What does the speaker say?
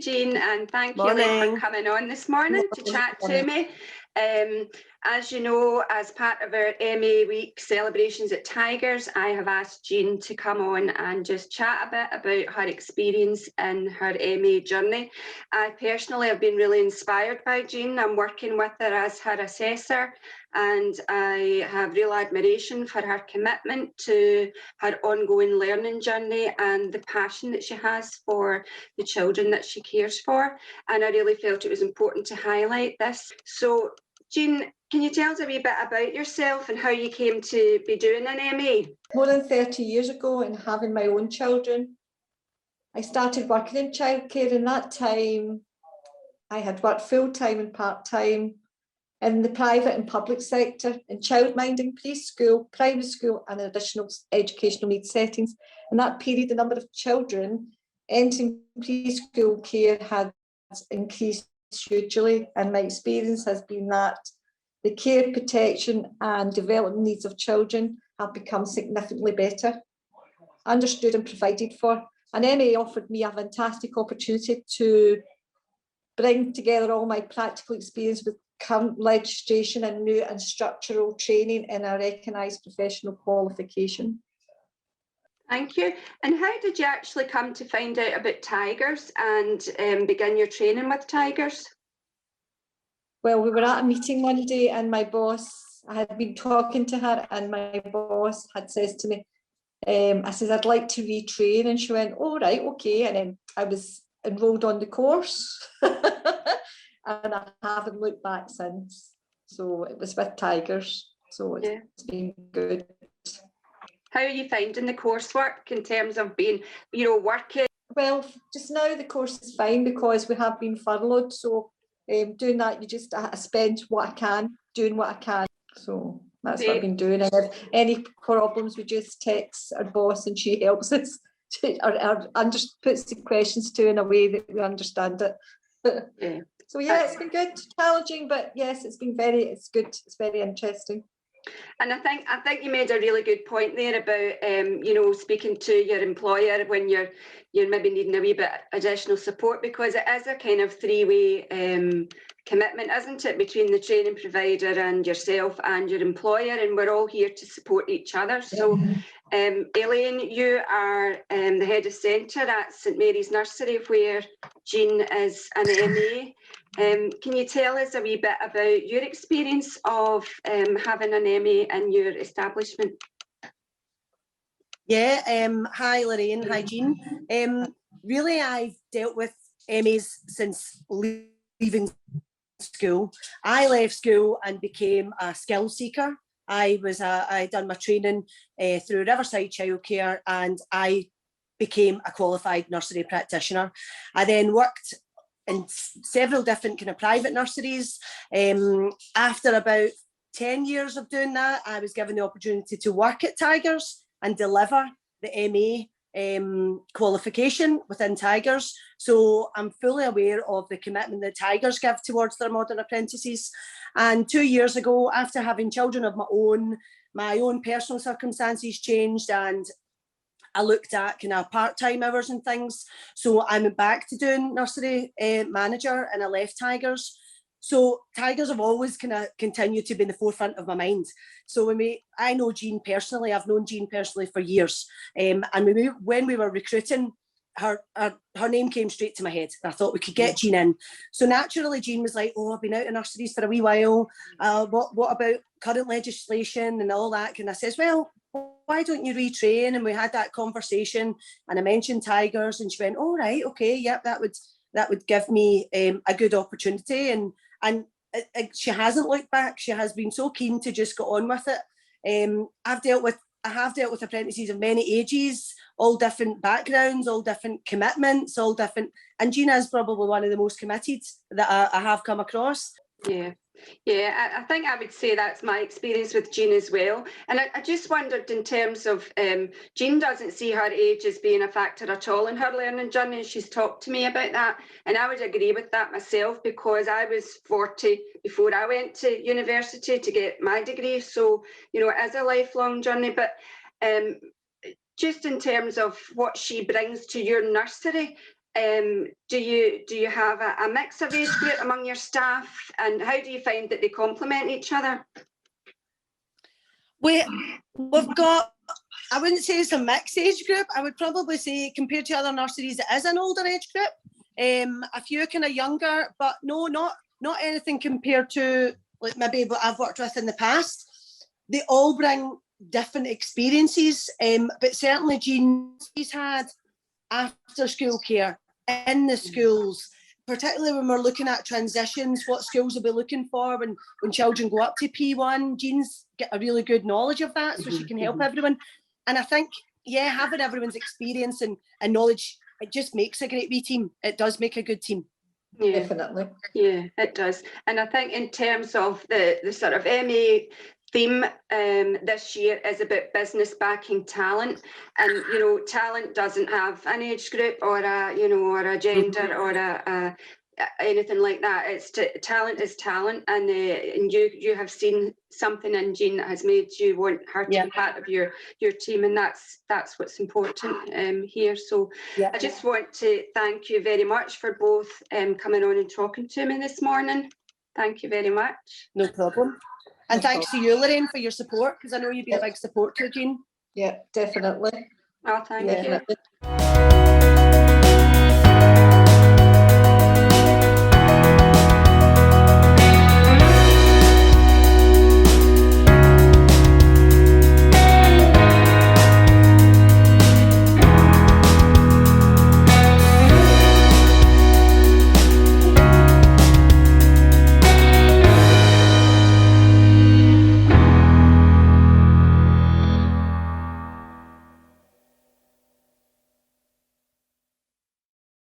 you, Jean, and thank you, Morning. Elaine, for coming on this morning to chat to me. As you know, as part of our MA Week celebrations at Tigers, I have asked Jean to come on and just chat a bit about her experience in her MA journey. I personally have been really inspired by Jean. I'm working with her as her assessor, and I have real admiration for her commitment to her ongoing learning journey and the passion that she has for the children that she cares for. And I really felt it was important to highlight this. So, Jean, can you tell us a wee bit about yourself and how you came to be doing an MA? More than 30 years ago, and having my own children, I started working in childcare. In that time, I had worked full-time and part-time in the private and public sector, in childminding, preschool, primary school and additional educational needs settings. In that period, the number of children entering preschool care had increased hugely, and my experience has been that the care, protection and development needs of children have become significantly better, understood and provided for. And MA offered me a fantastic opportunity to bring together all my practical experience with current legislation and new and structural training in a recognised professional qualification. Thank you. And how did you actually come to find out about Tigers and begin your training with Tigers? Well, we were at a meeting one day and my boss, I had been talking to her and my boss had said to me, I said, I'd like to retrain, and she went, oh, right, okay. And then I was enrolled on the course and I haven't looked back since. So it was with Tigers. So it's been good. How are you finding the coursework in terms of being, working? Well, just now the course is fine because we have been furloughed. So doing that, you just spend what I can, doing what I can. So that's what I've been doing. And if any problems, we just text our boss and she helps us or puts the questions to in a way that we understand it. So yeah, it's been good, challenging, but yes, it's good. It's very interesting. And I think you made a really good point there about speaking to your employer when you're maybe needing a wee bit additional support, because it is a kind of three-way commitment, isn't it, between the training provider and yourself and your employer, and we're all here to support each other. So Elaine, you are the head of centre at St Mary's Nursery, where Jean is an MA. Can you tell us a wee bit about your experience of having an MA in your establishment? Yeah, hi Lorraine, hi Jean. Really, I've dealt with MAs since leaving school. I left school and became a skill seeker. I'd done my training through Riverside Childcare and I became a qualified nursery practitioner. I then worked in several different kind of private nurseries. After about 10 years of doing that, I was given the opportunity to work at Tigers and deliver the MA qualification within Tigers. So I'm fully aware of the commitment that Tigers give towards their modern apprentices. And 2 years ago, after having children of my own personal circumstances changed and I looked at kind of part-time hours and things. So I went back to doing nursery manager and I left Tigers. So Tigers have always kind of continued to be in the forefront of my mind. So I know Jean personally, I've known Jean personally for years. And when we were recruiting, her name came straight to my head. I thought we could get Jean in. So naturally Jean was like, oh, I've been out of nurseries for a wee while. What about current legislation and all that? And I says, well, why don't you retrain? And we had that conversation and I mentioned Tigers and she went, oh, right, okay, yep, that would give me a good opportunity. And she hasn't looked back. She has been so keen to just go on with it. I have dealt with apprentices of many ages, all different backgrounds, all different commitments, all different. And Gina is probably one of the most committed that I have come across. Yeah, I think I would say that's my experience with Jean as well. And I just wondered in terms of, Jean doesn't see her age as being a factor at all in her learning journey. She's talked to me about that. And I would agree with that myself because I was 40 before I went to university to get my degree. So, it is a lifelong journey. But just in terms of what she brings to your nursery, Do you have a mix of age group among your staff, and how do you find that they complement each other? We've got, I wouldn't say it's a mixed age group. I would probably say compared to other nurseries, it is an older age group. A few kind of younger, but no, not anything compared to like maybe what I've worked with in the past. They all bring different experiences, but certainly Jean's had after school care in the schools, particularly when we're looking at transitions, what schools will be looking for when children go up to P1. Jean's get a really good knowledge of that, so she can help everyone. And I think, yeah, having everyone's experience and knowledge, it just makes a great wee team. It does make a good team. Yeah, Definitely. yeah, it does. And I think in terms of the sort of MA theme this year is about business backing talent, and you know, talent doesn't have an age group or a, you know, or a gender or a anything like that. It's talent is talent, and you have seen something in Jean that has made you want her to be part of your team, and that's what's important here. So I just want to thank you very much for both coming on and talking to me this morning. Thank you very much. No problem. And thanks to you, Lorraine, for your support, because I know you've been a big support to Jean. Yeah, definitely. Oh, thank you. Definitely.